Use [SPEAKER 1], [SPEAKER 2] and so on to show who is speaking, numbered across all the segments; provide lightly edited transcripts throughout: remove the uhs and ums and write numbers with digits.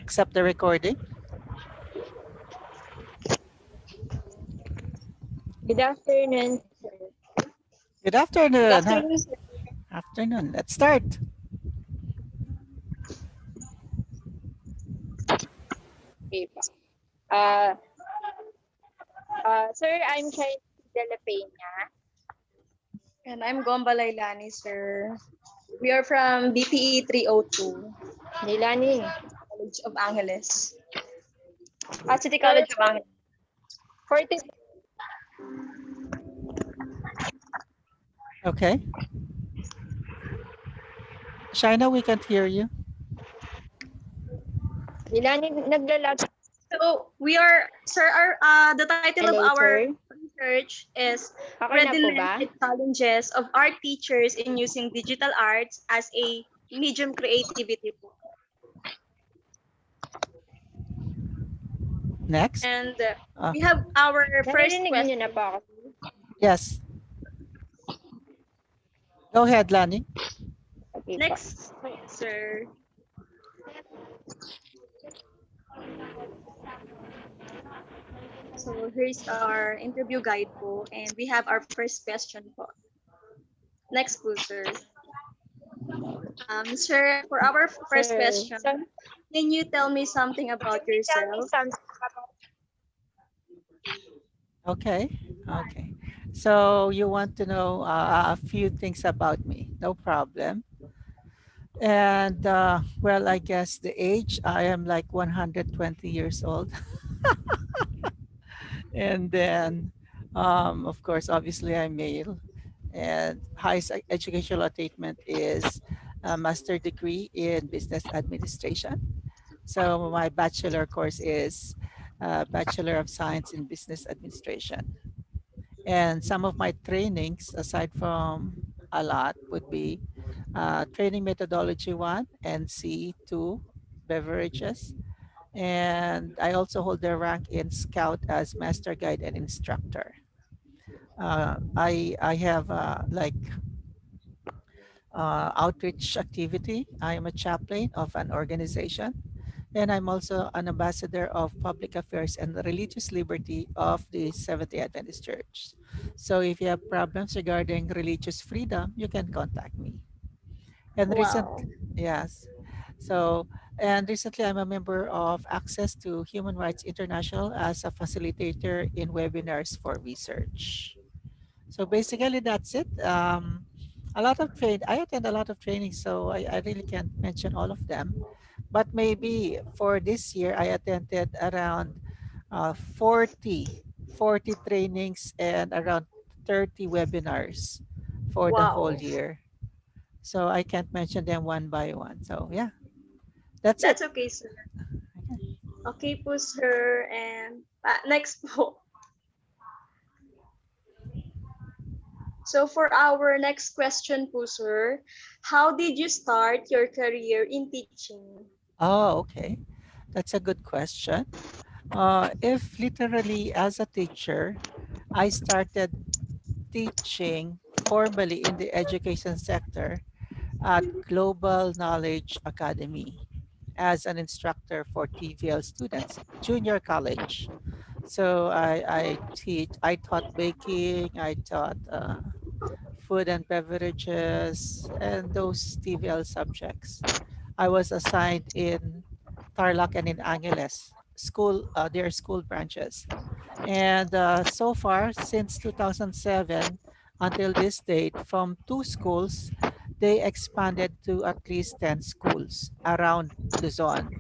[SPEAKER 1] accept the recording.
[SPEAKER 2] Good afternoon.
[SPEAKER 1] Good
[SPEAKER 2] Good
[SPEAKER 1] afternoon.
[SPEAKER 2] afternoon, sir.
[SPEAKER 1] Afternoon. Let's start.
[SPEAKER 2] Okay po. Sir, I'm Chinese de la Peña.
[SPEAKER 3] And I'm Gomba Lailani, sir. We are from BPE 302,
[SPEAKER 2] Nilani.
[SPEAKER 3] College of Angeles.
[SPEAKER 2] Sir,
[SPEAKER 3] City College of Angeles.
[SPEAKER 2] for this,
[SPEAKER 1] Okay. Shaina, we can't hear you.
[SPEAKER 2] Nilani, naglalag.
[SPEAKER 3] So we are, sir, the title of
[SPEAKER 2] Hello,
[SPEAKER 3] our
[SPEAKER 2] sir.
[SPEAKER 3] research is
[SPEAKER 2] Okay na po ba?
[SPEAKER 3] Readiness and Challenges of Art Teachers in Using Digital Arts as a Medium Creativity.
[SPEAKER 1] Next.
[SPEAKER 3] And
[SPEAKER 1] Uh,
[SPEAKER 3] we have our first
[SPEAKER 2] Naririnig niyo
[SPEAKER 3] question.
[SPEAKER 2] na po ako.
[SPEAKER 1] yes. Go ahead, Lani.
[SPEAKER 2] Okay po.
[SPEAKER 3] Next, sir. So here's our interview guide po, and we have our first question po. Next po, sir. Sir, for our first
[SPEAKER 2] Sir,
[SPEAKER 3] question,
[SPEAKER 2] so,
[SPEAKER 3] can you tell me something about
[SPEAKER 2] tell me
[SPEAKER 3] yourself?
[SPEAKER 2] something about
[SPEAKER 1] Okay. Okay. So you want to know a few things about me. No problem. And well, I guess the age, I am like 120 years old. And then, of course, obviously I'm male. And highest educational attainment is a master degree in business administration. So my bachelor course is Bachelor of Science in Business Administration. And some of my trainings, aside from a lot, would be training methodology 1 and C2 beverages. And I also hold the rank in Scout as master guide and instructor. I have outreach activity. I am a chaplain of an organization, and I'm also an ambassador of public affairs and religious liberty of the Seventh-day Adventist Church. So if you have problems regarding religious freedom, you can contact me. And
[SPEAKER 3] Wow.
[SPEAKER 1] yes. So, and recently I'm a member of Access to Human Rights International as a facilitator in webinars for research. So basically that's it. A lot of I attend a lot of trainings, so I really can't mention all of them. But maybe for this year, I attended around 40 trainings and around 30 webinars for the whole
[SPEAKER 3] Wow.
[SPEAKER 1] year. So I can't mention them one by one. So yeah, that's it.
[SPEAKER 3] That's okay, sir. Okay po, sir. And next po. So for our next question po, sir, how did you start your career in teaching?
[SPEAKER 1] Oh, okay. That's a good question. If literally as a teacher, I started teaching formally in the education sector at Global Knowledge Academy as an instructor for TVL students, junior college. So I taught baking, I taught food and beverages, and those TVL subjects. I was assigned in Tarlac and in Angeles their school branches. And so far, since 2007 until this date, from 2 schools, they expanded to at least 10 schools around Luzon.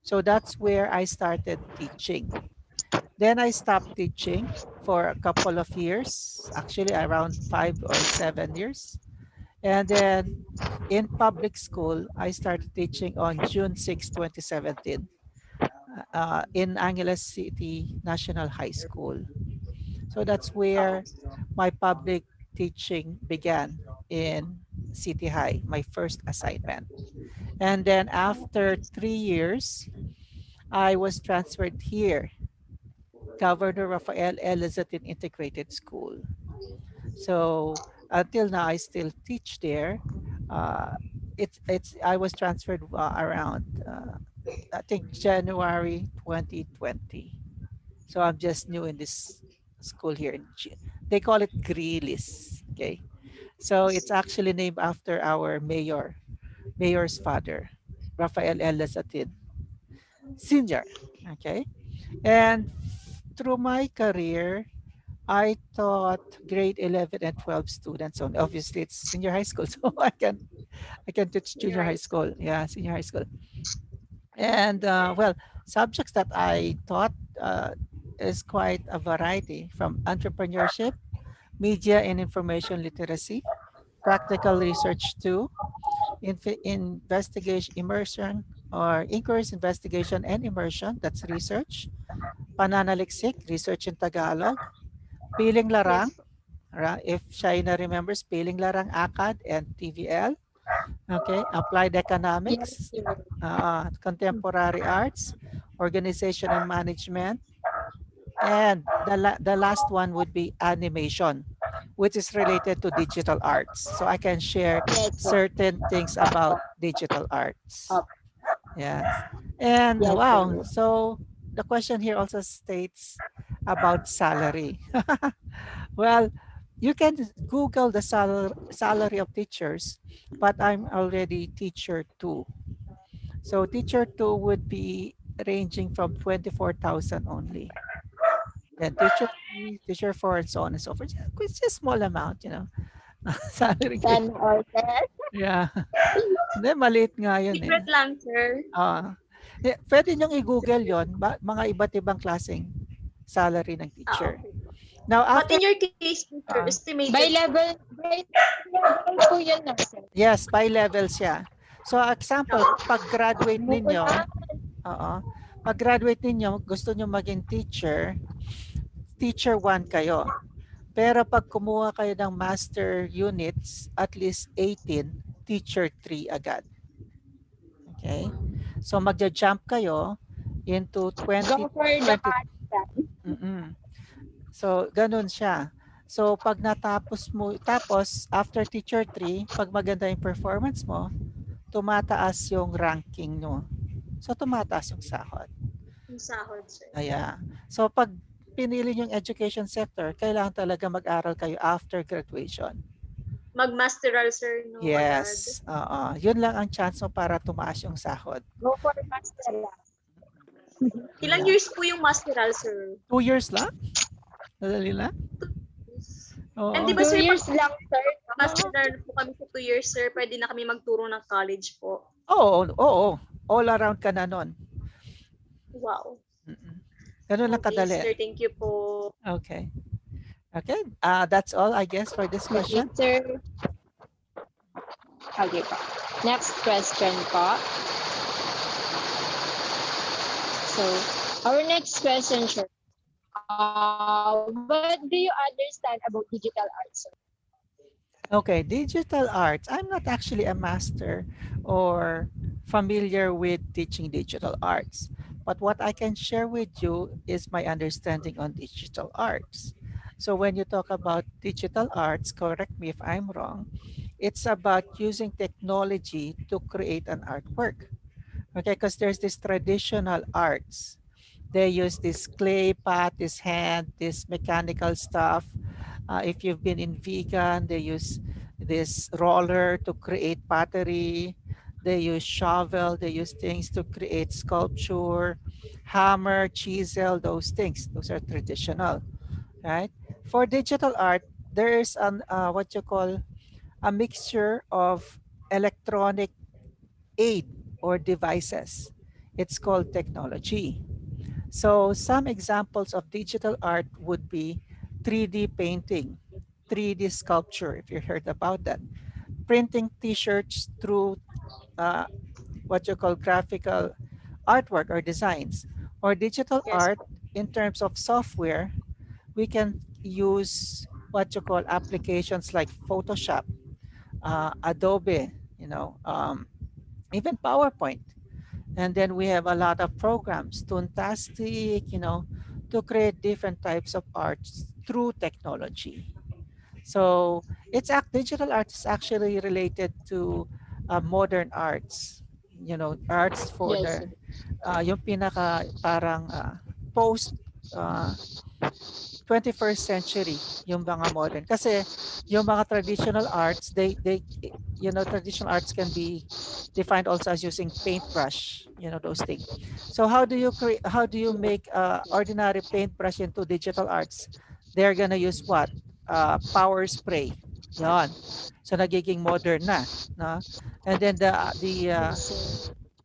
[SPEAKER 1] So that's where I started teaching. Then I stopped teaching for a couple of years, actually around 5 or 7 years. And then in public school, I started teaching on June 6, 2017 in Angeles City National High School. So that's where my public teaching began in City High, my first assignment. And then after 3 years, I was transferred here, Governor Rafael L. Lizatin Integrated School. So until now, I still teach there. Uh, it's I was transferred around I think January 2020. So I'm just new in this school here. They call it Grilis. Okay. So it's actually named after our mayor's father, Rafael L. Lasatin, Senior. Okay. And through my career, I taught grade 11 and 12 students. So obviously it's senior high school. So I can teach
[SPEAKER 3] Senior
[SPEAKER 1] junior
[SPEAKER 3] high
[SPEAKER 1] high
[SPEAKER 3] school.
[SPEAKER 1] school. Yeah, senior high school. And well, subjects that I taught is quite a variety, from entrepreneurship, media and information literacy, practical research too, investigation, immersion, or inquiries, investigation, and immersion. That's research. Pananaliksik, research in Tagalog. Piling
[SPEAKER 3] Yes
[SPEAKER 1] larang,
[SPEAKER 3] po.
[SPEAKER 1] if Shaina remembers, piling larang ACAD and TVL. Okay, applied
[SPEAKER 2] Yes,
[SPEAKER 1] economics,
[SPEAKER 2] sir.
[SPEAKER 1] contemporary arts, organization and management, and the last one would be animation, which is related to digital arts. So I can share
[SPEAKER 2] Yes, sir.
[SPEAKER 1] certain things about digital arts.
[SPEAKER 2] Up.
[SPEAKER 1] Yes. And
[SPEAKER 2] Yes,
[SPEAKER 1] wow,
[SPEAKER 2] sir.
[SPEAKER 1] so the question here also states about salary. Well, you can Google the salary of teachers, but I'm already teacher two. So teacher two would be ranging from 24,000 only. Then teacher three, teacher four, and so on and so forth. Yeah, it's just small amount, salary grade.
[SPEAKER 2] Then or that.
[SPEAKER 1] Yeah. Hindi, maliit nga yun eh.
[SPEAKER 3] Secret lang, sir.
[SPEAKER 1] Pwede niyong i-google yon, mga iba't ibang klaseng salary ng
[SPEAKER 3] Ah,
[SPEAKER 1] teacher.
[SPEAKER 3] okay po.
[SPEAKER 1] Now,
[SPEAKER 3] But
[SPEAKER 1] after,
[SPEAKER 3] in your case, sir,
[SPEAKER 1] uh,
[SPEAKER 3] estimated po.
[SPEAKER 2] By level po yun na, sir.
[SPEAKER 1] yes, by level siya. So, example,
[SPEAKER 3] Ah,
[SPEAKER 1] pag-graduate ninyo,
[SPEAKER 2] Mula,
[SPEAKER 1] oo, pag-graduate ninyo, gusto nyo maging teacher, teacher 1 kayo. Pero pag kumuha kayo ng master units, at least 18, teacher 3 agad. Okay? So magja-jump kayo into
[SPEAKER 2] go for the
[SPEAKER 1] 20.
[SPEAKER 2] master.
[SPEAKER 1] Mm-mm. So ganun siya. So pag natapos mo, tapos after teacher 3, pag maganda yung performance mo, tumataas yung ranking mo. So tumataas yung sahod.
[SPEAKER 3] yung sahod, sir.
[SPEAKER 1] Ayan. So pag pinili yung education sector, kailangan talaga mag-aral kayo after graduation.
[SPEAKER 3] Mag-masteral, sir, no, agad.
[SPEAKER 1] Yes. Oo. Yun lang ang chance mo para tumaas yung sahod.
[SPEAKER 2] Go for master lang.
[SPEAKER 3] Ilang
[SPEAKER 1] Yeah.
[SPEAKER 3] years po yung masteral, sir?
[SPEAKER 1] 2 years lang? Madali lang?
[SPEAKER 3] 2 years. And di
[SPEAKER 1] Oo.
[SPEAKER 3] ba,
[SPEAKER 2] Two
[SPEAKER 3] sir, pag
[SPEAKER 2] years lang, sir.
[SPEAKER 1] Oo.
[SPEAKER 3] masteral po kami sa 2 years, sir, pwede na kami magturo ng college po.
[SPEAKER 1] Oo. Oo. All around ka na nun.
[SPEAKER 3] Wow.
[SPEAKER 1] Mm-mm. Ganun lang
[SPEAKER 3] Okay,
[SPEAKER 1] kadali.
[SPEAKER 3] sir, thank you po.
[SPEAKER 1] Okay. Okay. That's all, I guess, for this
[SPEAKER 2] Thank you,
[SPEAKER 1] question.
[SPEAKER 2] sir. Okay po. Next question po. So, our next question, sir. What do you understand about digital art, sir?
[SPEAKER 1] Okay, digital arts. I'm not actually a master or familiar with teaching digital arts. But what I can share with you is my understanding on digital arts. So when you talk about digital arts, correct me if I'm wrong, it's about using technology to create an artwork. Okay, because there's this traditional arts. They use this clay pot, this hand, this mechanical stuff. If you've been in vegan, they use this roller to create pottery. They use shovel, they use things to create sculpture, hammer, chisel, those things. Those are traditional, right? For digital art, there is an what you call a mixture of electronic aid or devices. It's called technology. So some examples of digital art would be 3D painting, 3D sculpture, if you heard about that, printing t-shirts through uh, what you call graphical artwork or designs, or digital
[SPEAKER 3] Yes
[SPEAKER 1] art
[SPEAKER 3] po.
[SPEAKER 1] in terms of software. We can use what you call applications like Photoshop, Adobe, even PowerPoint. And then we have a lot of programs, Toontastic, to create different types of arts through technology. So digital art is actually related to modern arts. arts for
[SPEAKER 2] Yes,
[SPEAKER 1] the yung pinaka parang post uh, 21st century yung mga modern kasi yung mga traditional arts traditional arts can be defined also as using paintbrush, those things. So how do you make ordinary paintbrush into digital arts? They're gonna use what? Power spray. Yon. So nagiging modern na, no? And then
[SPEAKER 2] yes,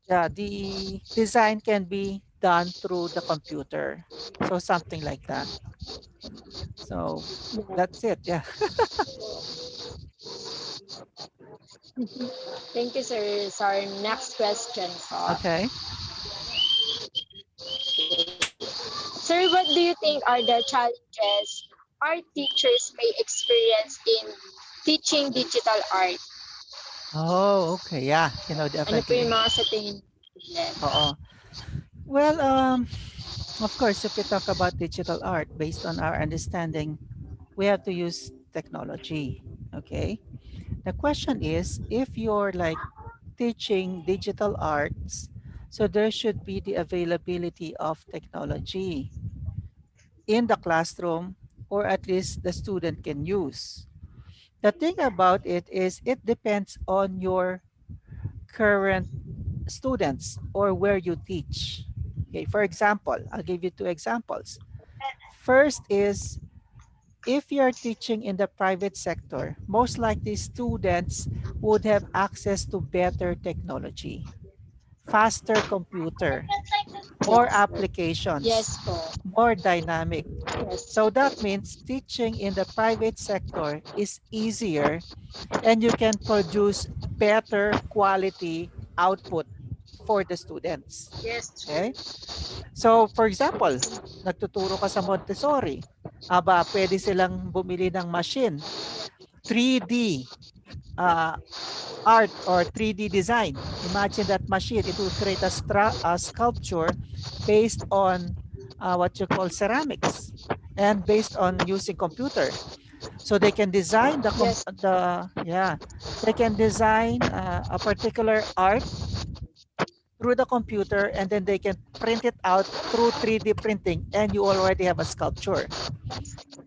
[SPEAKER 2] sir.
[SPEAKER 1] the design can be done through the computer. So something like that. So that's
[SPEAKER 2] Yes.
[SPEAKER 1] it. Yeah.
[SPEAKER 2] Thank you, sir. So our next question, sir.
[SPEAKER 1] Okay.
[SPEAKER 2] Sir, what do you think are the challenges art teachers may experience in teaching digital art?
[SPEAKER 1] Oh, okay. Yeah,
[SPEAKER 2] Ano po yung
[SPEAKER 1] definitely.
[SPEAKER 2] mga sa tingin niyo?
[SPEAKER 1] Oo. Well, of course, if we talk about digital art, based on our understanding, we have to use technology. Okay. The question is, if you're like teaching digital arts, so there should be the availability of technology in the classroom, or at least the student can use. The thing about it is it depends on your current students or where you teach. Okay, for example, I'll give you two examples. First is if you're teaching in the private sector, most likely students would have access to better technology, faster computer, more
[SPEAKER 2] Yes.
[SPEAKER 1] applications,
[SPEAKER 2] Yes po.
[SPEAKER 1] more dynamic.
[SPEAKER 2] Yes.
[SPEAKER 1] So that means teaching in the private sector is easier and you can produce better quality output for the students.
[SPEAKER 3] Yes,
[SPEAKER 1] Okay?
[SPEAKER 3] true.
[SPEAKER 1] So, for example, nagtuturo ka sa Montessori, pwede silang bumili ng machine, 3D uh, art or 3D design. Imagine that machine, it will create a sculpture based on what you call ceramics and based on using computer. So they can design
[SPEAKER 2] Yes.
[SPEAKER 1] they can design a particular art through the computer and then they can print it out through 3D printing and you already have a sculpture.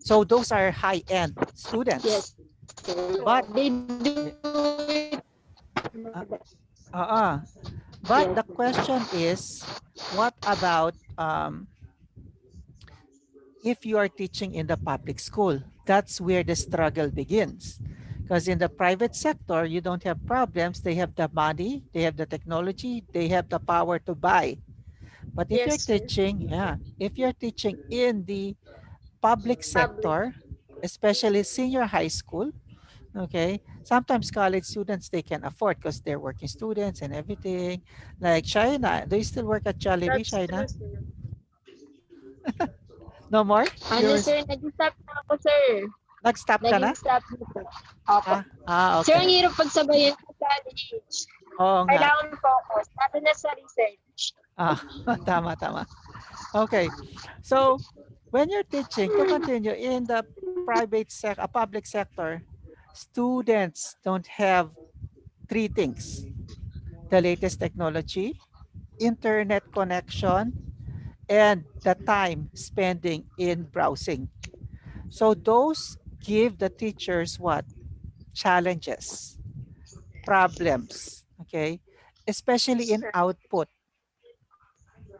[SPEAKER 1] So those are high-end students.
[SPEAKER 2] Yes, sir.
[SPEAKER 1] But
[SPEAKER 2] They do
[SPEAKER 1] yeah,
[SPEAKER 2] it.
[SPEAKER 1] uh, uh, but
[SPEAKER 2] Yes.
[SPEAKER 1] the question is, what about if you are teaching in the public school? That's where the struggle begins. Because in the private sector, you don't have problems. They have the money, they have the technology, they have the power to buy. But if
[SPEAKER 3] Yes,
[SPEAKER 1] you're
[SPEAKER 3] sir.
[SPEAKER 1] teaching, if you're teaching in the public
[SPEAKER 3] Public.
[SPEAKER 1] sector, especially senior high school, okay, sometimes college students they can afford because they're working students and everything. Like China, do you still work at Jollibee,
[SPEAKER 3] That's true,
[SPEAKER 1] China?
[SPEAKER 3] sir.
[SPEAKER 1] No more?
[SPEAKER 2] Ano, sir? Nag-stop na ako, sir.
[SPEAKER 1] Nag-stop ka
[SPEAKER 2] Naging
[SPEAKER 1] na?
[SPEAKER 2] stop na po. Opo.
[SPEAKER 1] Okay.
[SPEAKER 2] Sir, ang hirap pagsabayan sa college.
[SPEAKER 1] Oo nga.
[SPEAKER 2] Kailangan focus, lalo na sa research.
[SPEAKER 1] Ah, tama, tama. Okay. So, when you're teaching, to continue in the public sector, students don't have three things: the latest technology, internet connection, and the time spending in browsing. So those give the teachers what? Challenges, problems, okay? Especially in
[SPEAKER 3] Sure.
[SPEAKER 1] output.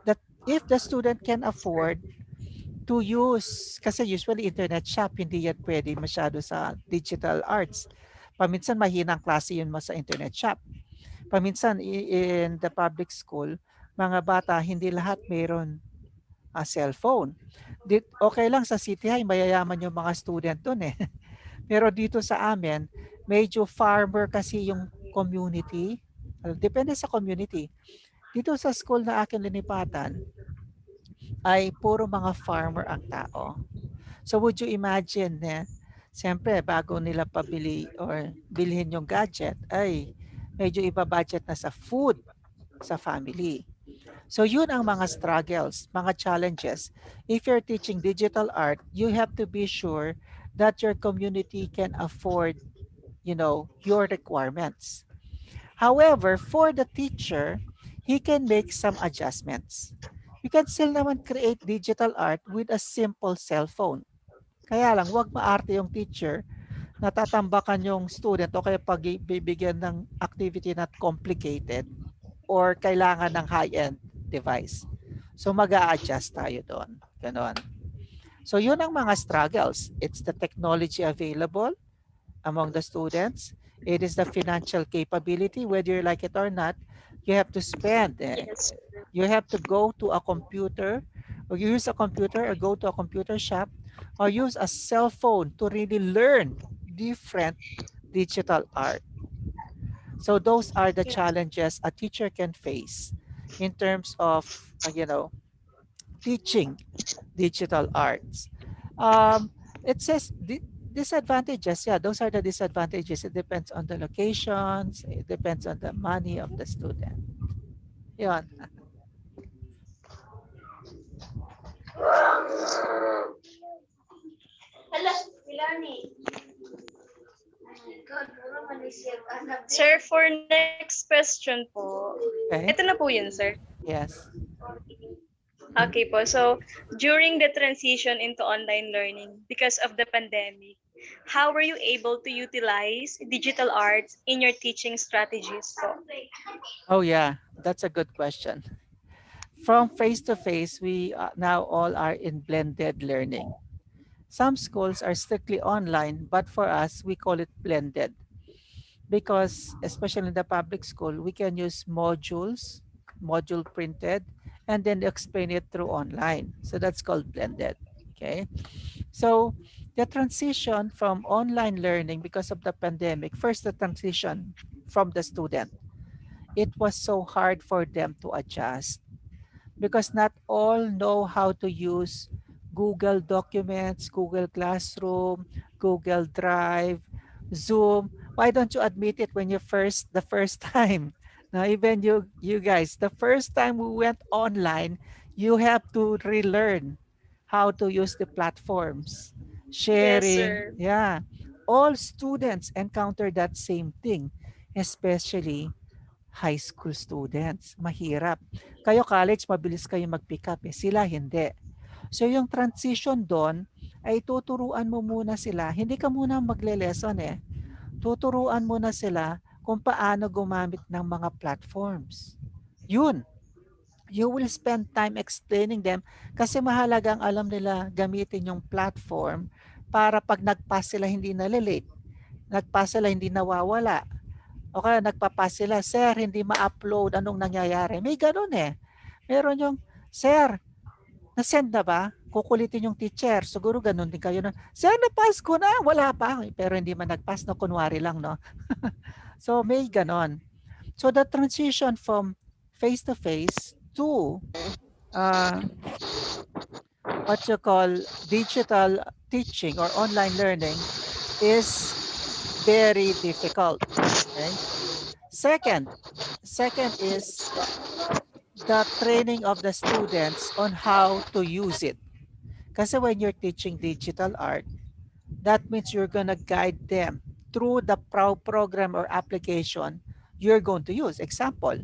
[SPEAKER 1] That if the student can afford to use, kasi usually internet shop, hindi yan pwede masyado sa digital arts. Paminsan mahina ang klase yun sa internet shop. Paminsan in the public school, mga bata, hindi lahat mayroon a cellphone. Okay lang sa City High, mayayaman yung mga student doon eh. Pero dito sa amin, medyo farmer kasi yung community. Depende sa community. Dito sa school na akin linipatan, ay puro mga farmer ang tao. So would you imagine siyempre bago nila pabili or bilhin yung gadget, ay medyo iba-budget na sa food sa family. So yun ang mga struggles, mga challenges. If you're teaching digital art, you have to be sure that your community can afford, your requirements. However, for the teacher, he can make some adjustments. You can still naman create digital art with a simple cell phone. Kaya lang, wag maarte yung teacher na tatambakan yung student o kaya pag bibigyan ng activity na complicated or kailangan ng high-end device. So mag adjust tayo doon. Ganon. So yun ang mga struggles. It's the technology available among the students. It is the financial capability, whether you like it or not. You have to spend.
[SPEAKER 3] Yes.
[SPEAKER 1] You have to go to a computer, or you use a computer, or go to a computer shop, or use a cell phone to really learn different digital art. So those are the challenges a teacher can face in terms of, teaching digital arts. Um, it says disadvantages. Yeah, those are the disadvantages. It depends on the locations. It depends on the money of the student. Yun.
[SPEAKER 3] Sir, for next question po, ito na
[SPEAKER 1] Okay.
[SPEAKER 3] po yun, sir.
[SPEAKER 1] Yes.
[SPEAKER 3] Okay po. So, during the transition into online learning because of the pandemic, how were you able to utilize digital arts in your teaching strategies po?
[SPEAKER 1] Oh yeah, that's a good question. From face to face, we now all are in blended learning. Some schools are strictly online, but for us, we call it blended because, especially in the public school, we can use modules, module printed, and then explain it through online. So that's called blended. Okay. So the transition from online learning because of the pandemic, first the transition from the student, it was so hard for them to adjust because not all know how to use Google Documents, Google Classroom, Google Drive, Zoom. Why don't you admit it when you the first time? Now, even you guys, the first time we went online, you have to relearn how to use the platforms,
[SPEAKER 3] Yes,
[SPEAKER 1] sharing.
[SPEAKER 3] sir.
[SPEAKER 1] Yeah, all students encounter that same thing, especially high school students. Mahirap. Kayo college, mabilis kayo mag-pick up eh. Sila hindi. So yung transition doon ay tuturuan mo muna sila. Hindi ka muna magle-lesson eh. Tuturuan mo na sila kung paano gumamit ng mga platforms. Yun. You will spend time explaining them kasi mahalagang alam nila gamitin yung platform para pag nag-pass sila hindi na-late. Nag-pass sila hindi nawawala. O kaya nagpa-pass sila, "Sir, hindi ma-upload, anong nangyayari?" May gano'n eh. Meron yung, "Sir, na-send na ba?" Kukulitin yung teacher. Siguro gano'n din kayo na, "Sir, na-pass ko na." Wala pa. Pero hindi man nag-pass, no, kunwari lang, no? So may gano'n. So the transition from face-to-face to uh, what you call digital teaching or online learning is very difficult. Okay. Second, second is the training of the students on how to use it. Kasi when you're teaching digital art, that means you're gonna guide them through the program or application you're going to use. Example,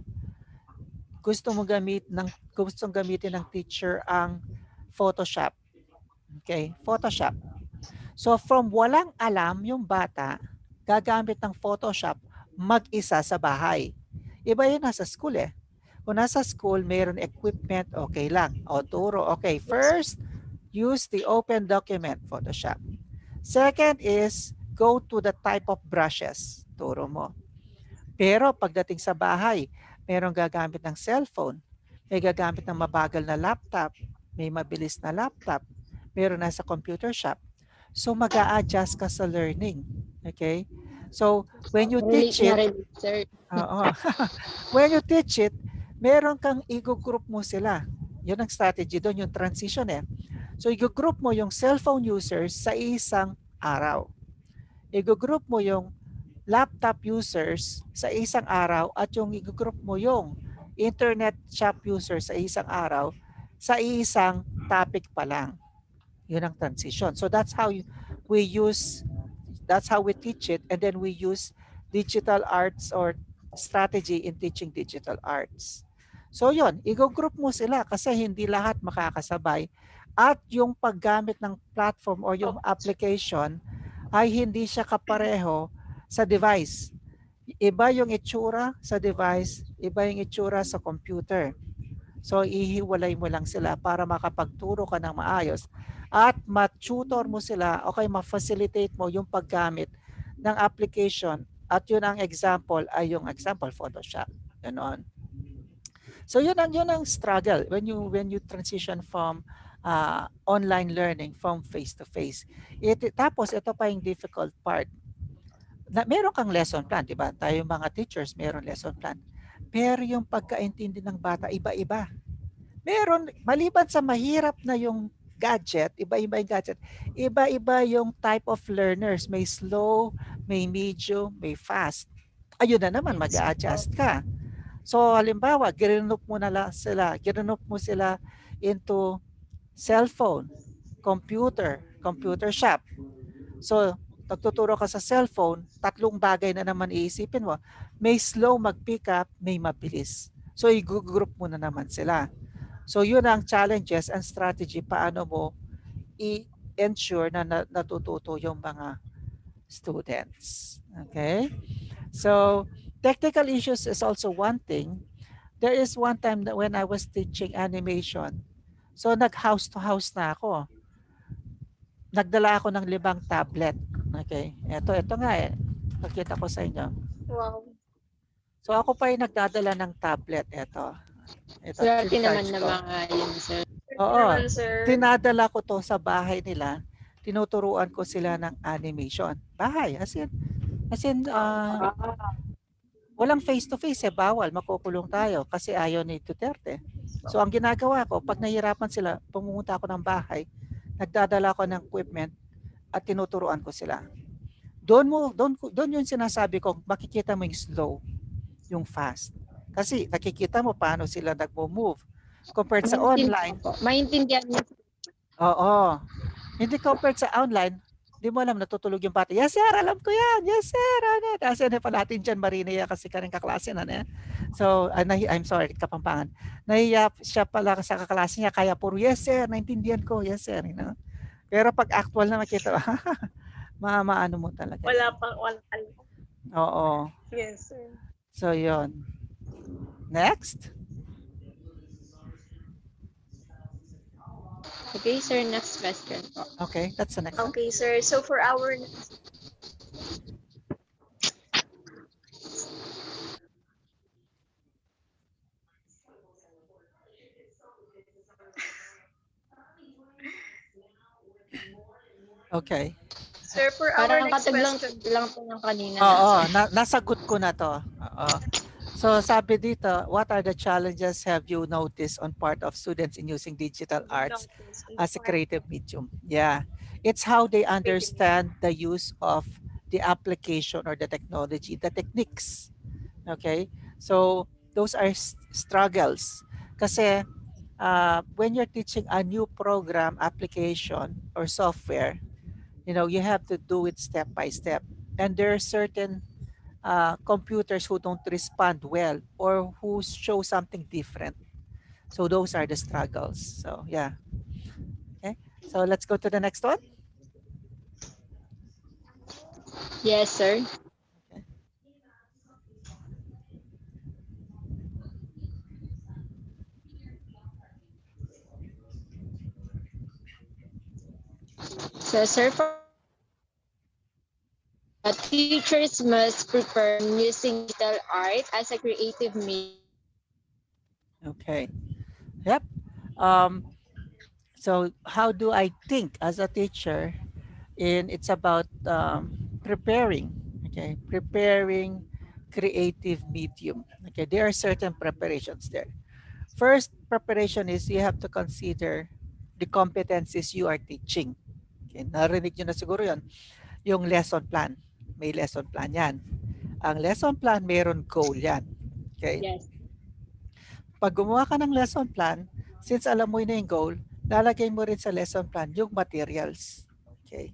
[SPEAKER 1] gustong gamitin ng teacher ang Photoshop. Okay, Photoshop. So from walang alam yung bata, gagamit ng Photoshop mag-isa sa bahay. Iba yun nasa school eh. Kung nasa school, mayroon equipment, okay lang. O turo, okay. First, use the open document, Photoshop. Second is, go to the type of brushes. Turo mo. Pero pagdating sa bahay, mayroong gagamit ng cellphone, may gagamit ng mabagal na laptop, may mabilis na laptop, meron nasa computer shop. So mag adjust ka sa learning. Okay? So when you teach
[SPEAKER 2] Relate na
[SPEAKER 1] it,
[SPEAKER 2] relate, sir.
[SPEAKER 1] oo. When you teach it, meron kang i-group mo sila. Yun ang strategy doon, yung transition eh. So i-group mo yung cellphone users sa isang araw. I-group mo yung laptop users sa isang araw at yung i-group mo yung internet shop users sa isang araw sa isang topic pa lang. Yun ang transition. So that's how we use, that's how we teach it, and then we use digital arts or strategy in teaching digital arts. So yon, i-group mo sila kasi hindi lahat makakasabay at yung paggamit ng platform or yung
[SPEAKER 3] Opo.
[SPEAKER 1] application ay hindi siya kapareho sa device. Iba yung itsura sa device, iba yung itsura sa computer. So ihiwalay mo lang sila para makapagturo ka ng maayos at ma-tutor mo sila o kaya ma-facilitate mo yung paggamit ng application at yun ang example ay yung example Photoshop. Ganon. So yun ang struggle when you transition from online learning from face to face. Tapos ito pa yung difficult part. Meron kang lesson plan, di ba? Tayo mga teachers, meron lesson plan. Pero yung pagkaintindi ng bata, iba-iba. Meron, maliban sa mahirap na yung gadget, iba-iba yung gadget, iba-iba yung type of learners. May slow, may medium, may fast. Ayun na naman,
[SPEAKER 3] Yes po.
[SPEAKER 1] mag-a-adjust ka. So halimbawa, ginunup mo sila into cellphone, computer shop. So, nagtuturo ka sa cellphone, tatlong bagay na naman iisipin mo. May slow mag-pick up, may mabilis. So, i-group mo na naman sila. So, yun ang challenges and strategy paano mo i-ensure na natututo yung mga students. Okay? So, technical issues is also one thing. There is one time that when I was teaching animation, so nag-house to house na ako. Nagdala ako ng 5 tablet. Okay. Ito nga eh. Pakita ko sa inyo.
[SPEAKER 3] Wow.
[SPEAKER 1] So ako pa yung nagdadala ng tablet. Ito,
[SPEAKER 2] Swerte naman
[SPEAKER 1] charge
[SPEAKER 2] na
[SPEAKER 1] ko.
[SPEAKER 2] mga yun, sir.
[SPEAKER 3] Thank you
[SPEAKER 1] Oo.
[SPEAKER 3] naman, sir.
[SPEAKER 1] Tinadala ko to sa bahay nila. Tinuturuan ko sila ng animation. Bahay. As in, walang face-to-face eh. Bawal. Makukulong tayo kasi ayaw ni Duterte. So ang ginagawa ko, pag nahihirapan sila, pumunta ako ng bahay, nagdadala ko ng equipment at tinuturuan ko sila. Doon yung sinasabi ko, makikita mo yung slow, yung fast. Kasi nakikita mo paano sila nagmo-move. Compared sa online,
[SPEAKER 2] Maintindihan niyo.
[SPEAKER 1] oo. Hindi compared sa online, di mo alam, natutulog yung bata. Yes, sir, alam ko yan. Yes, sir. Ano? Kasi ano pa natin dyan, Maria kasi karing kaklase na. So, I'm sorry, Kapampangan. Nahiya siya pala sa kaklase niya, kaya puro, yes, sir, naintindihan ko. Yes, sir. You know? Pero pag actual na makita, maano mo talaga
[SPEAKER 3] Wala
[SPEAKER 1] yan.
[SPEAKER 3] pang wala.
[SPEAKER 1] Oo.
[SPEAKER 3] Yes, sir.
[SPEAKER 1] So, yon. Next.
[SPEAKER 2] Okay, sir, next question po.
[SPEAKER 1] Okay, that's the next one.
[SPEAKER 3] Okay, sir. So for our
[SPEAKER 1] Okay.
[SPEAKER 3] sir, for our
[SPEAKER 2] Parang
[SPEAKER 3] next
[SPEAKER 2] katag
[SPEAKER 3] question.
[SPEAKER 2] lang po ng kanina
[SPEAKER 1] Oo,
[SPEAKER 2] na, sir.
[SPEAKER 1] nasagot ko na to. Oo. So sabi dito, what are the challenges have you noticed on part of students in using digital arts
[SPEAKER 3] Notice on the
[SPEAKER 1] as a
[SPEAKER 3] part
[SPEAKER 1] creative medium? Yeah. It's how they
[SPEAKER 3] creative.
[SPEAKER 1] understand the use of the application or the technology, the techniques. Okay? So those are struggles. Kasi when you're teaching a new program, application, or software, you have to do it step by step. And there are certain computers who don't respond well or who show something different. So those are the struggles. So yeah. Okay. So let's go to the next one.
[SPEAKER 2] Yes, sir.
[SPEAKER 1] Okay.
[SPEAKER 2] So, sir, for teachers must prepare using digital art as a creative medium.
[SPEAKER 1] Okay. Yep. Um, so how do I think as a teacher? It's about preparing. Okay, preparing creative medium. Okay, there are certain preparations there. First preparation is you have to consider the competencies you are teaching. Okay, narinig nyo na siguro yon. Yung lesson plan. May lesson plan yan. Ang lesson plan, mayroon goal yan. Okay?
[SPEAKER 2] Yes.
[SPEAKER 1] Pag gumawa ka ng lesson plan, since alam mo na yung goal, lalagay mo rin sa lesson plan yung materials. Okay?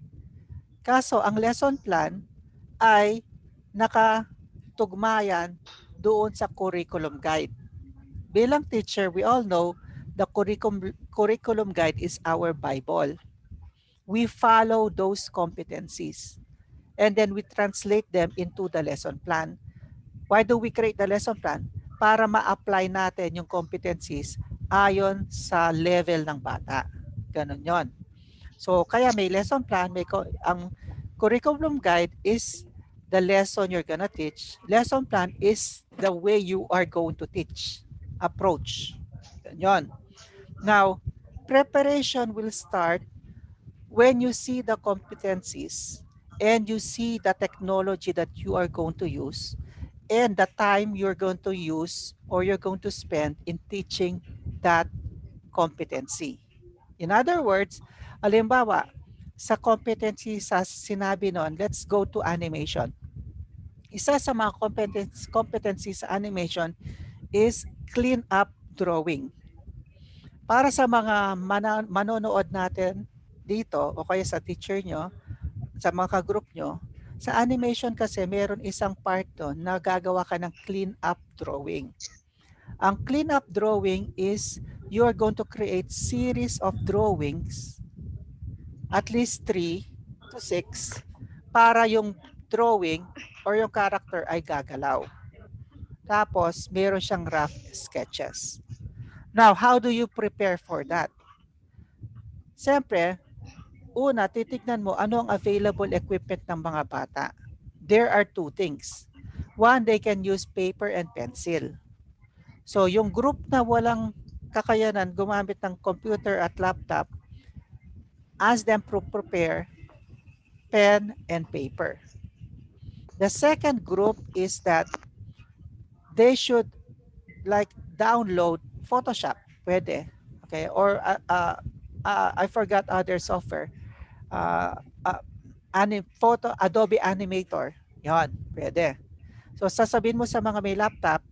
[SPEAKER 1] Kaso, ang lesson plan ay nakatugma yan doon sa curriculum guide. Bilang teacher, we all know the curriculum guide is our Bible. We follow those competencies and then we translate them into the lesson plan. Why do we create the lesson plan? Para ma-apply natin yung competencies ayon sa level ng bata. Ganun yon. So, kaya may lesson plan, ang curriculum guide is the lesson you're gonna teach. Lesson plan is the way you are going to teach. Approach. Ganyan. Now, preparation will start when you see the competencies and you see the technology that you are going to use and the time you're going to use or you're going to spend in teaching that competency. In other words, halimbawa, sa competency sa sinabi nun, let's go to animation. Isa sa mga competency sa animation is clean up drawing. Para sa mga manonood natin dito o kaya sa teacher nyo, sa mga group nyo, sa animation kasi meron isang part doon na gagawa ka ng clean up drawing. Ang clean up drawing is you are going to create series of drawings, at least 3 to 6, para yung drawing or yung character ay gagalaw. Tapos, meron siyang rough sketches. Now, how do you prepare for that? Siyempre, una, titignan mo ano ang available equipment ng mga bata. There are two things. One, they can use paper and pencil. So, yung group na walang kakayanan gumamit ng computer at laptop, ask them to prepare pen and paper. The second group is that they should like download Photoshop. Pwede. Okay? Or I forgot other software. Adobe Animator. Yan. Pwede. So sasabihin mo sa mga may laptop,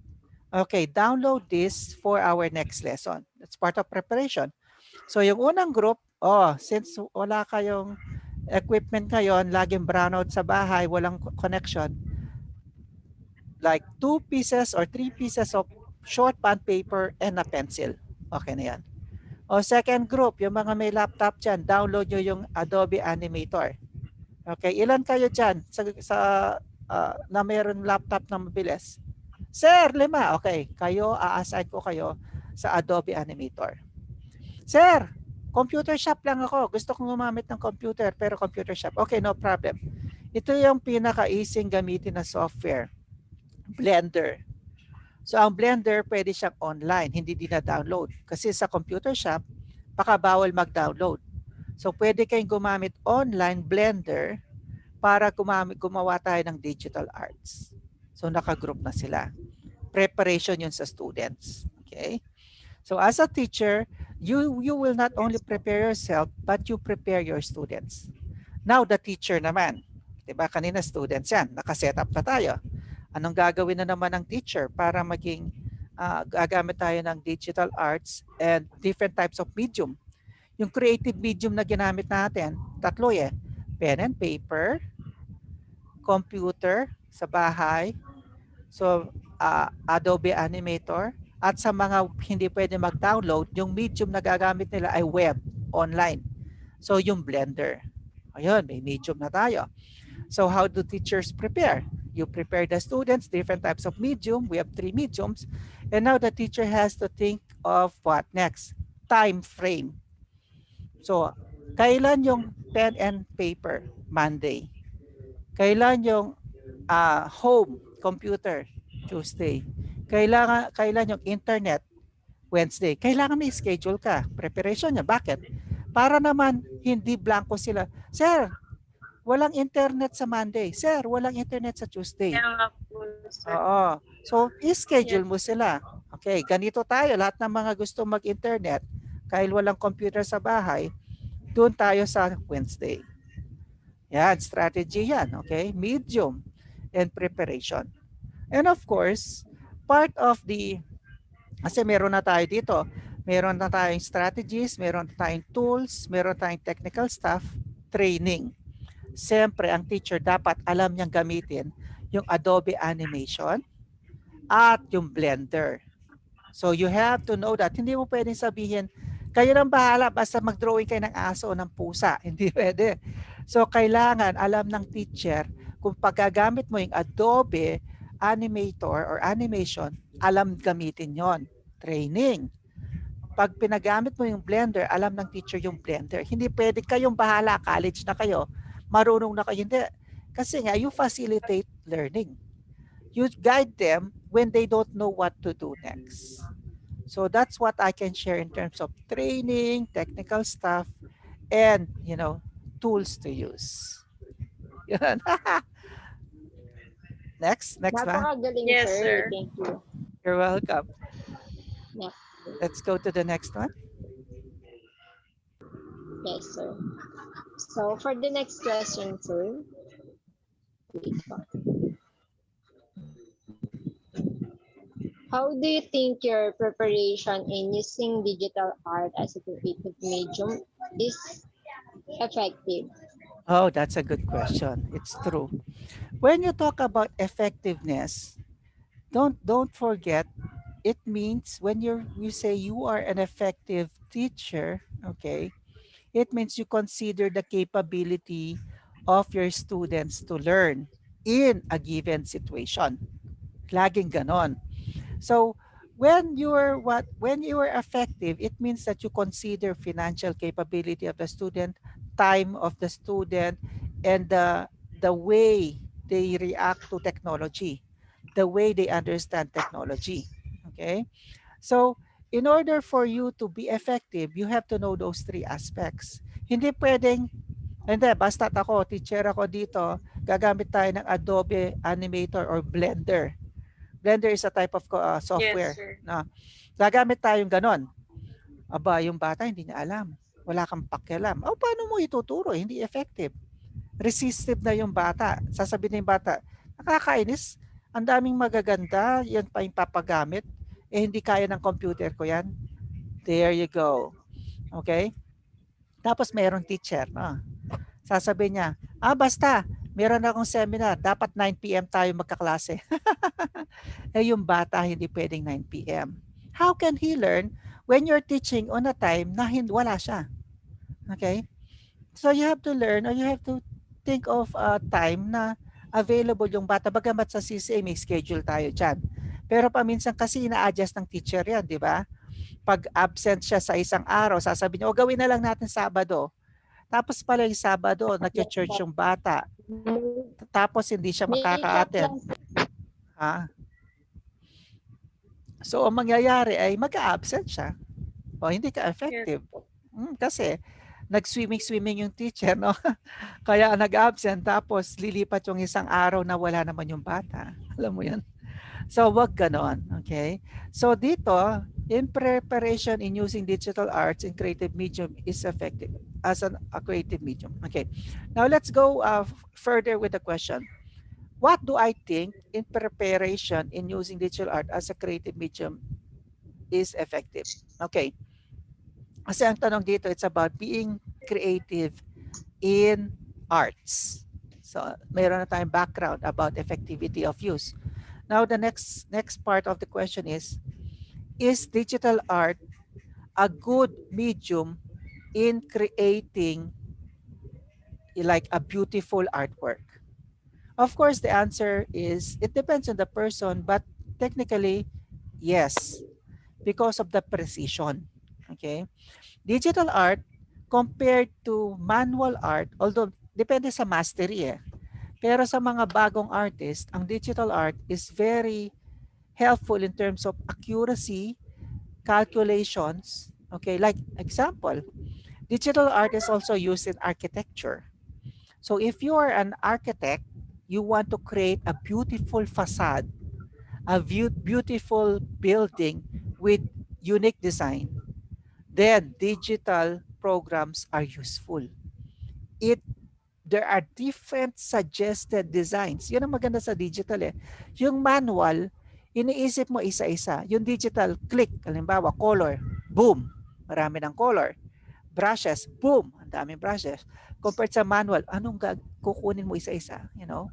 [SPEAKER 1] okay, download this for our next lesson. That's part of preparation. So yung unang group, since wala kayong equipment ngayon, laging brownout sa bahay, walang connection, like 2 pieces or 3 pieces of short bond paper and a pencil. Okay na yan. O second group, yung mga may laptop dyan, download nyo yung Adobe Animator. Okay, ilan kayo dyan na mayroon laptop na mabilis? Sir, 5. Okay, kayo, a-assign ko kayo sa Adobe Animator. Sir, computer shop lang ako. Gusto kong gumamit ng computer, pero computer shop. Okay, no problem. Ito yung pinaka-easy gamitin na software. Blender. So, ang Blender, pwede siyang online, hindi din na-download. Kasi sa computer shop, baka bawal mag-download. So, pwede kayong gumamit online Blender para gumawa tayo ng digital arts. So, naka-group na sila. Preparation yun sa students. Okay? So, as a teacher, you will not only prepare yourself, but you prepare your students. Now, the teacher naman. Diba? Kanina students yan. Nakaset up na tayo. Anong gagawin na naman ng teacher para maging gagamit tayo ng digital arts and different types of medium. Yung creative medium na ginamit natin, 3 eh. Pen and paper, computer sa bahay, so Adobe Animator, at sa mga hindi pwede mag-download, yung medium na gagamit nila ay web, online. So yung Blender. Ayun, may medium na tayo. So how do teachers prepare? You prepare the students, different types of medium. We have 3 mediums. And now the teacher has to think of what next? Time frame. So, kailan yung pen and paper? Monday. Kailan yung home computer? Tuesday. Kailan yung internet? Wednesday. Kailangan may schedule ka. Preparation niya. Bakit? Para naman hindi blanco sila. Sir, walang internet sa Monday. Sir, walang internet sa Tuesday.
[SPEAKER 3] Kaya nga po, sir.
[SPEAKER 1] Oo. So, i-schedule
[SPEAKER 3] Yes.
[SPEAKER 1] mo sila. Okay, ganito tayo. Lahat ng mga gusto mag-internet, kahit walang computer sa bahay, doon tayo sa Wednesday. Yan, strategy yan. Okay, medium and preparation. And of course, part of kasi meron na tayo dito, meron na tayong strategies, meron na tayong tools, meron tayong technical stuff, training. Siyempre, ang teacher dapat alam niyang gamitin yung Adobe Animation, at yung blender. So you have to know that. Hindi mo pwedeng sabihin, kayo nang bahala basta mag-drawing kayo ng aso o ng pusa. Hindi pwede. So kailangan alam ng teacher kung paggagamit mo yung Adobe Animator or animation, alam gamitin yon. Training. Pag pinagamit mo yung blender, alam ng teacher yung blender. Hindi pwede kayong bahala, college na kayo, marunong na kayo. Hindi. Kasi nga, you facilitate learning. You guide them when they don't know what to do next. So that's what I can share in terms of training, technical stuff, and, tools to use. Yun. Next one.
[SPEAKER 2] Napakagaling,
[SPEAKER 3] Yes,
[SPEAKER 2] sir.
[SPEAKER 3] sir.
[SPEAKER 2] Thank you.
[SPEAKER 1] You're welcome.
[SPEAKER 2] Yes,
[SPEAKER 1] Let's go to the next one.
[SPEAKER 2] yes, sir. So for the next question, sir, wait po. How do you think your preparation in using digital art as a creative medium is effective?
[SPEAKER 1] Oh, that's a good question. It's true. When you talk about effectiveness, don't forget it means when you say you are an effective teacher, okay? It means you consider the capability of your students to learn in a given situation. Laging ganon. So when you are effective, it means that you consider financial capability of the student, time of the student, and the way they react to technology, the way they understand technology. Okay? So in order for you to be effective, you have to know those three aspects. Hindi, basta't ako, teacher ako dito, gagamit tayo ng Adobe Animator or Blender. Blender is a type of
[SPEAKER 3] Yes,
[SPEAKER 1] software.
[SPEAKER 3] sir.
[SPEAKER 1] Na gagamit tayong ganon. Aba, yung bata hindi niya alam. Wala kang pakialam. O, paano mo ituturo? Hindi effective. Resistive na yung bata. Sasabihin na yung bata, nakakainis. Ang daming magaganda. Yan pa yung papagamit. Eh, hindi kaya ng computer ko yan. There you go. Okay? Tapos mayroong teacher. No? Sasabihin niya, basta, meron akong seminar. Dapat 9 p.m. tayo magkaklase. Eh yung bata hindi pwedeng 9 p.m. How can he learn when you're teaching on a time na wala siya? Okay? So you have to learn or you have to think of a time na available yung bata. Bagamat sa CCA may schedule tayo dyan. Pero paminsan kasi ina-adjust ng teacher yan, di ba? Pag absent siya sa isang araw, sasabihin niya, o gawin na lang natin Sabado. Tapos pala yung Sabado,
[SPEAKER 2] Yes,
[SPEAKER 1] nag-church
[SPEAKER 2] po.
[SPEAKER 1] yung bata. Tapos hindi siya
[SPEAKER 2] Makeup
[SPEAKER 1] makaka-attend.
[SPEAKER 2] lang.
[SPEAKER 1] Ha? So, ang mangyayari ay mag-a-absent siya. O, hindi ka
[SPEAKER 3] Yes
[SPEAKER 1] effective.
[SPEAKER 3] po.
[SPEAKER 1] Kasi, nag-swimming-swimming yung teacher, no? Kaya nag-absent, tapos lilipat yung isang araw na wala naman yung bata. Alam mo yan? So, wag ganon. Okay? So, dito, in preparation in using digital arts in creative medium is effective as a creative medium. Okay. Now, let's go further with the question. What do I think in preparation in using digital art as a creative medium is effective? Okay. Kasi ang tanong dito, it's about being creative in arts. So, mayroon na tayong background about effectivity of use. Now, the next part of the question is digital art a good medium in creating like a beautiful artwork? Of course, the answer is it depends on the person, but technically, yes, because of the precision. Okay? Digital art compared to manual art, although depende sa mastery eh. Pero sa mga bagong artist, ang digital art is very helpful in terms of accuracy, calculations. Okay, like example, digital art is also used in architecture. So if you are an architect, you want to create a beautiful facade, a beautiful building with unique design, then digital programs are useful. It There are different suggested designs. Yun ang maganda sa digital eh. Yung manual, iniisip mo isa-isa. Yung digital, click, halimbawa, color, boom, marami ng color. Brushes, boom, ang daming brushes. Compared sa manual, anong kukunin mo isa-isa, you know?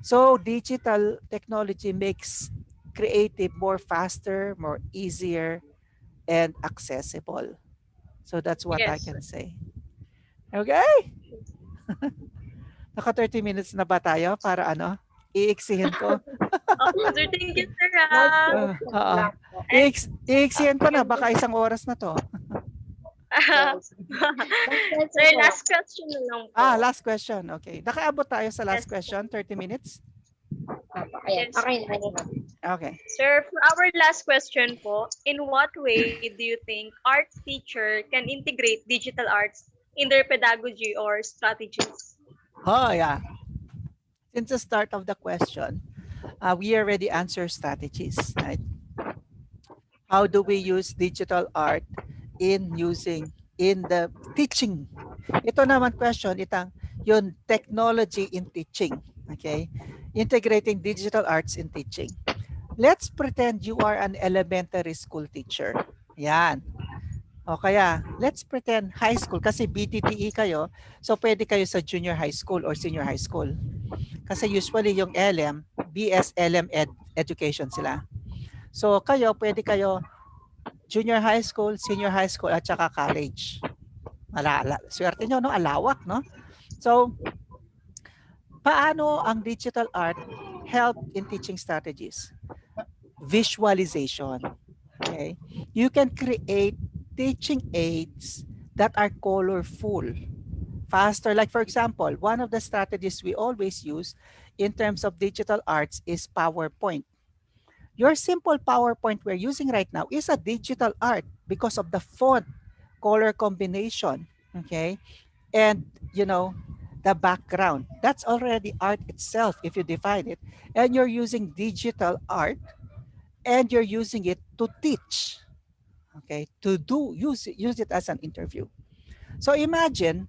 [SPEAKER 1] So digital technology makes creative, more faster, more easier, and accessible. So that's what I
[SPEAKER 3] Yes,
[SPEAKER 1] can
[SPEAKER 3] sir.
[SPEAKER 1] say. Okay? Naka 30 minutes na ba tayo para ano? Iiksihin ko.
[SPEAKER 3] Opo, sir. Thank you, sir.
[SPEAKER 2] Last
[SPEAKER 1] Oo.
[SPEAKER 2] lang po.
[SPEAKER 3] And,
[SPEAKER 1] Iiksihin ko na.
[SPEAKER 2] And
[SPEAKER 1] Baka isang oras na to.
[SPEAKER 2] yes. Last question
[SPEAKER 3] sir,
[SPEAKER 2] po.
[SPEAKER 3] last question na lang po.
[SPEAKER 1] Last question. Okay. Nakaabot tayo sa last
[SPEAKER 3] Yes,
[SPEAKER 1] question. 30 minutes?
[SPEAKER 2] Opo, ayan.
[SPEAKER 3] yes.
[SPEAKER 2] Okay na. Okay na.
[SPEAKER 1] Okay.
[SPEAKER 3] Sir, for our last question po, in what way do you think art teacher can integrate digital arts in their pedagogy or strategies?
[SPEAKER 1] Oh, yeah. Since the start of the question, we already answered strategies, right? How do we use digital art in the teaching? Ito naman question, itang yung technology in teaching. Okay? Integrating digital arts in teaching. Let's pretend you are an elementary school teacher. Yan. O kaya, let's pretend high school kasi BTTE kayo, so pwede kayo sa junior high school or senior high school. Kasi usually yung LM, BSLM education sila. So kayo, pwede kayo junior high school, senior high school, at saka college. Swerte nyo, no? Alawak, no? So, paano ang digital art help in teaching strategies? Visualization. Okay? You can create teaching aids that are colorful, faster. Like for example, one of the strategies we always use in terms of digital arts is PowerPoint. Your simple PowerPoint we're using right now is a digital art because of the font, color combination, okay? And, you know, the background. That's already art itself if you define it. And you're using digital art and you're using it to teach, okay? Use it as an interview. So imagine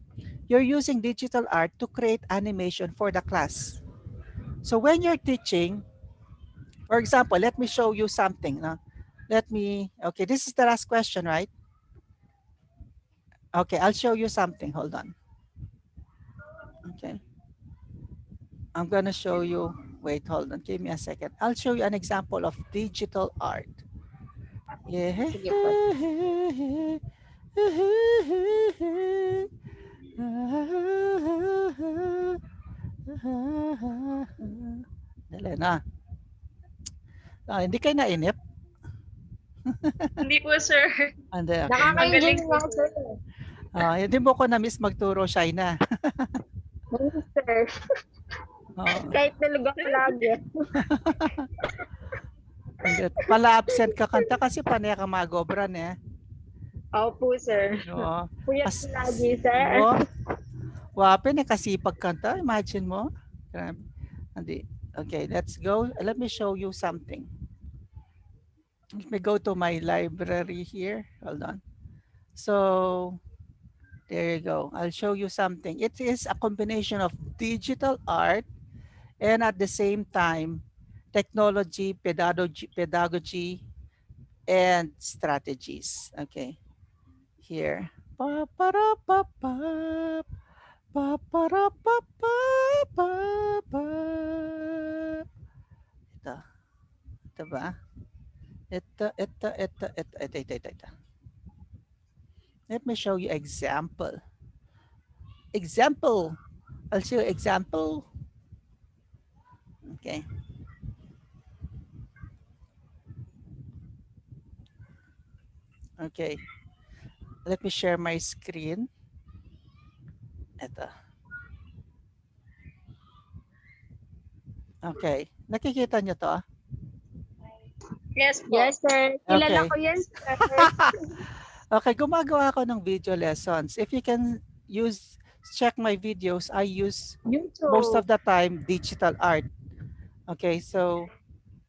[SPEAKER 1] you're using digital art to create animation for the class. So when you're teaching, for example, let me show you something. Okay, this is the last question, right? Okay, I'll show you something. Hold on. Okay, I'm going to show you. Wait, hold on. Give me a second. I'll show you an example of digital art. Yeah.
[SPEAKER 2] Sige po.
[SPEAKER 1] Dali na. Hindi kayo nainip?
[SPEAKER 3] Hindi po, sir.
[SPEAKER 1] Hindi, okay.
[SPEAKER 2] Nakaka-enjoy
[SPEAKER 3] Magaling po,
[SPEAKER 2] nga,
[SPEAKER 3] sir.
[SPEAKER 2] sir.
[SPEAKER 1] Hindi mo ko na-miss magturo, Shaina.
[SPEAKER 2] Yes, sir.
[SPEAKER 1] Oo.
[SPEAKER 2] Kahit tulog ako lagi.
[SPEAKER 1] Hindi. Pala absent ka kanta kasi panay ka magobran eh.
[SPEAKER 2] Opo, sir.
[SPEAKER 1] Oo.
[SPEAKER 2] Puyat
[SPEAKER 1] As,
[SPEAKER 2] ko lagi, sir.
[SPEAKER 1] wapin eh, kasipag kanta. Imagine mo. Grabe. Hindi. Okay, let's go. Let me show you something. Let me go to my library here. Hold on. So, there you go. I'll show you something. It is a combination of digital art and at the same time, technology, pedagogy, and strategies. Okay, here. Pa para pa pa pa para pa pa pa pa. Ito, ito ba? Ito. Let me show you example. Example. I'll show you example. Okay. Okay. Let me share my screen. Ito. Okay. Nakikita nyo to?
[SPEAKER 3] Yes po.
[SPEAKER 2] Yes, sir. Kilala
[SPEAKER 1] Okay.
[SPEAKER 2] ko yan, sir.
[SPEAKER 1] Okay, gumagawa ako ng video lessons. If you can check my videos, I use most of
[SPEAKER 2] YouTube.
[SPEAKER 1] the time digital art. Okay, so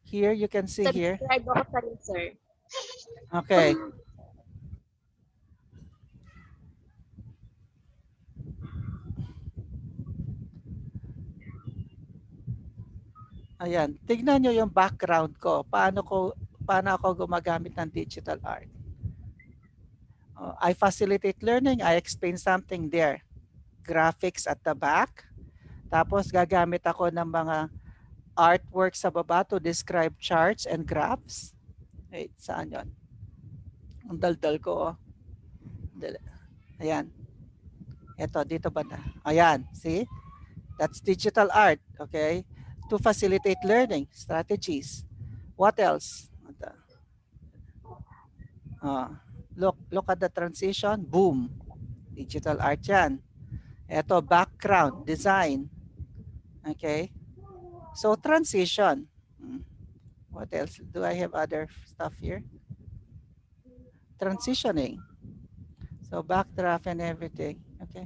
[SPEAKER 1] here you can see here.
[SPEAKER 2] Subscribe ako sa iyo, sir.
[SPEAKER 1] Okay. Ayan, tignan nyo yung background ko. Paano ako gumagamit ng digital art. I facilitate learning. I explain something there. Graphics at the back. Tapos gagamit ako ng mga artwork sa baba to describe charts and graphs. Wait, saan yun? Ang daldal ko. Oh. Ayan. Ito, dito ba na? Ayan, see? That's digital art, okay? To facilitate learning strategies. What else? Look at the transition. Boom. Digital art yan. Ito, background, design. Okay? So, transition. What else? Do I have other stuff here? Transitioning. So, backdraft and everything. Okay.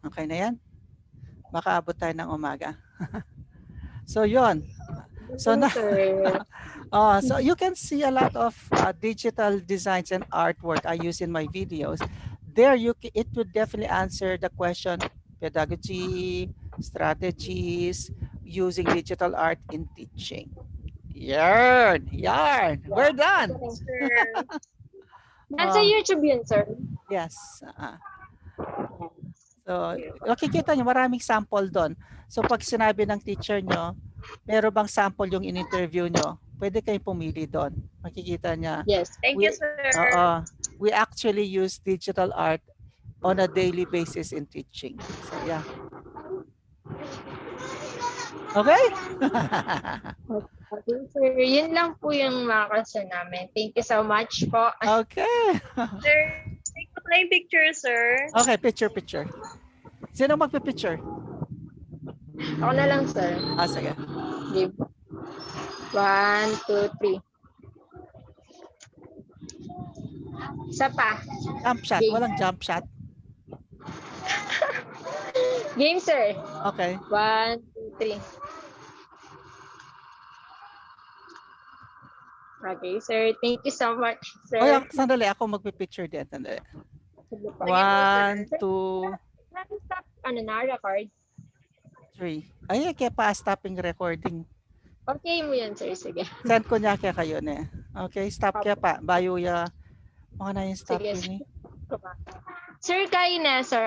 [SPEAKER 1] Okay na yan? Baka abot tayo ng umaga. So, yon. So, na,
[SPEAKER 2] Sir.
[SPEAKER 1] so you can see a lot of digital designs and artwork I use in my videos. There, it would definitely answer the question, pedagogy, strategies, using digital art in teaching. Yarn! We're done!
[SPEAKER 3] Sir.
[SPEAKER 2] Nasa YouTube yun, sir.
[SPEAKER 1] Yes. So, makikita nyo, maraming sample doon. So, pag sinabi ng teacher nyo, meron bang sample yung in-interview nyo, pwede kayong pumili doon. Makikita niya.
[SPEAKER 2] Yes.
[SPEAKER 3] Thank you, sir.
[SPEAKER 1] We actually use digital art on a daily basis in teaching. So, yeah. Okay?
[SPEAKER 2] Okay, sir. Yun lang po yung mga question namin. Thank you so much po.
[SPEAKER 1] Okay.
[SPEAKER 3] Sir, take a plain picture, sir.
[SPEAKER 1] Okay, picture. Sino magpipicture?
[SPEAKER 2] Ako na lang, sir.
[SPEAKER 1] Sige.
[SPEAKER 2] Give. 1, 2, 3. Isa pa.
[SPEAKER 1] Jump shot.
[SPEAKER 2] Game.
[SPEAKER 1] Walang jump shot.
[SPEAKER 2] Game, sir.
[SPEAKER 1] Okay.
[SPEAKER 2] 1, 2, 3. Okay, sir. Thank you so much, sir.
[SPEAKER 1] Sandali. Ako magpipicture din. Sandali.
[SPEAKER 3] Sige po, sir.
[SPEAKER 1] 1, 2,
[SPEAKER 2] Stop, record.
[SPEAKER 1] 3. Ay, kaya pa-stopping recording.
[SPEAKER 2] Okay mo yan, sir. Sige.
[SPEAKER 1] Send ko niya kaya kayo na. Okay, stop kaya pa. Bayo ya. Mga na yung stop
[SPEAKER 2] Sige,
[SPEAKER 1] yun eh.
[SPEAKER 2] Sir, kayo na, sir.